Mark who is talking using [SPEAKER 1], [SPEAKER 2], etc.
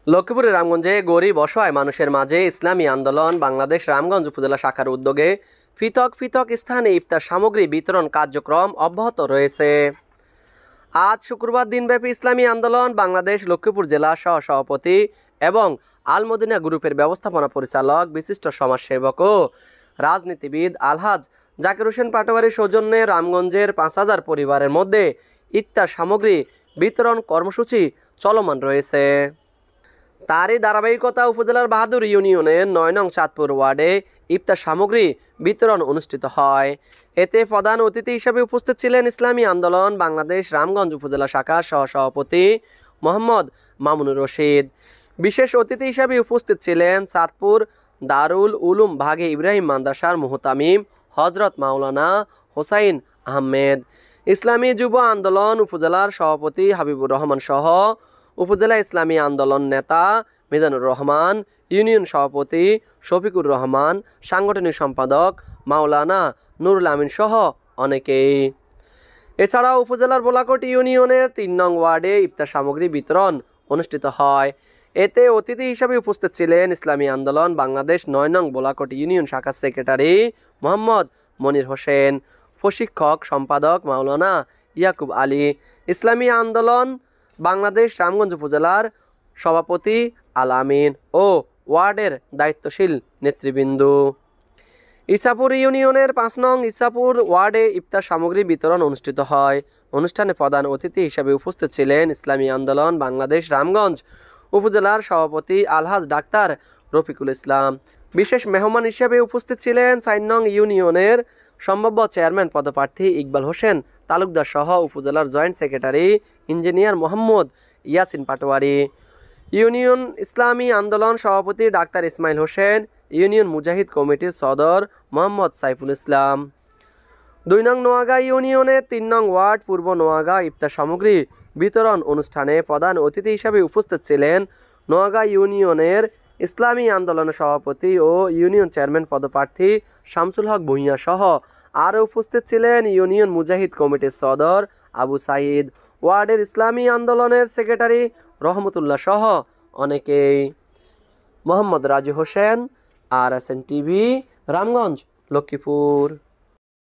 [SPEAKER 1] লক্ষ্মীপুরের রামগঞ্জে গরিব অসহায় মানুষের মাঝে ইসলামী আন্দোলন বাংলাদেশ রামগঞ্জ উপজেলা শাখার উদ্যোগে পৃথক পৃথক স্থানে ইফতার সামগ্রী বিতরণ কার্যক্রম অব্যাহত রয়েছে। আজ শুক্রবার দিনব্যাপী ইসলামী আন্দোলন বাংলাদেশ লক্ষ্মীপুর জেলা সহ-সভাপতি এবং আল মদিনা গ্রুপের ব্যবস্থাপনা পরিচালক বিশিষ্ট সমাজসেবক ও রাজনীতিবিদ আলহাজ জাকির হোসেন পাটোয়ারির সৌজন্যে রামগঞ্জের ৫,০০০ পরিবারের মধ্যে ইফতার সামগ্রী বিতরণ কর্মসূচি চলমান রয়েছে। তারই ধারাবাহিকতা উপজেলার বাহাদুর ইউনিয়নের ৯ নং চাঁদপুর ওয়ার্ডে ইফতার সামগ্রী বিতরণ অনুষ্ঠিত হয়। এতে প্রধান অতিথি হিসেবে উপস্থিত ছিলেন ইসলামী আন্দোলন বাংলাদেশ রামগঞ্জ উপজেলা শাখার সহসভাপতি মোহাম্মদ মামুনুর রশিদ। বিশেষ অতিথি হিসেবে উপস্থিত ছিলেন চাঁদপুর দারুল উলুম ভাগে ইব্রাহিম মাদ্রাসার মুহতামিম হজরত মাওলানা হোসাইন আহমেদ, ইসলামী যুব আন্দোলন উপজেলার সভাপতি হাবিবুর রহমান সহ উপজেলা ইসলামী আন্দোলন নেতা মিজানুর রহমান, ইউনিয়ন সভাপতি শফিকুর রহমান, সাংগঠনিক সম্পাদক মাওলানা নুরুল আমিন সহ অনেকেই। এছাড়াও উপজেলার বোলাকোট ইউনিয়নের ৩ নং ওয়ার্ডে ইফতার সামগ্রী বিতরণ অনুষ্ঠিত হয়। এতে অতিথি হিসেবে উপস্থিত ছিলেন ইসলামী আন্দোলন বাংলাদেশ ৯ নং বোলাকোট ইউনিয়ন শাখার সেক্রেটারি মোহাম্মদ মনির হোসেন, প্রশিক্ষক সম্পাদক মাওলানা ইয়াকুব আলী, ইসলামী আন্দোলন বাংলাদেশ রামগঞ্জ উপজেলার সভাপতি আল আমিন ও ওয়ার্ডের দায়িত্বশীল নেতৃবৃন্দ। ইসাপুর ইউনিয়নের ৫ নং ইসাপুর ওয়ার্ডে ইফতার সামগ্রী বিতরণ অনুষ্ঠিত হয়। অনুষ্ঠানে প্রধান অতিথি হিসেবে উপস্থিত ছিলেন ইসলামী আন্দোলন বাংলাদেশ রামগঞ্জ উপজেলার সভাপতি আলহাজ ডাক্তার রফিকুল ইসলাম। বিশেষ মেহমান হিসেবে উপস্থিত ছিলেন ৪ নং ইউনিয়নের সম্ভাব্য চেয়ারম্যান পদপ্রার্থী ইকবাল হোসেন তালুকদার সহ উপজেলার joint secretary engineer Mohammad Yasin Patwari, union Islami Andolan সভাপতি ডাক্তার ইসমাইল হোসেন, ইউনিয়ন মুজাহিদ কমিটির সদর মোহাম্মদ সাইফুল ইসলাম। ২ নং নোয়াগাঁ ইউনিয়নের ৩ নং ওয়ার্ড পূর্ব নোয়াগাঁ ইফতার সামগ্রী বিতরণ অনুষ্ঠানে প্রধান অতিথি হিসাবে উপস্থিত ছিলেন নোয়াগাঁ ইউনিয়নের ইসলামী আন্দোলনের সভাপতি ও ইউনিয়ন চেয়ারম্যান পদপ্রার্থী শামসুল হক ভূঁইয়া সহ আরও উপস্থিত ছিলেন ইউনিয়ন মুজাহিদ কমিটির সদর আবু সাইদ, ওয়ার্ডের ইসলামী আন্দোলনের সেক্রেটারি রহমতুল্লাহ সহ অনেকেই। Mohammad Raju Hossain, RSN TV, Ramganj, Lakshmipur.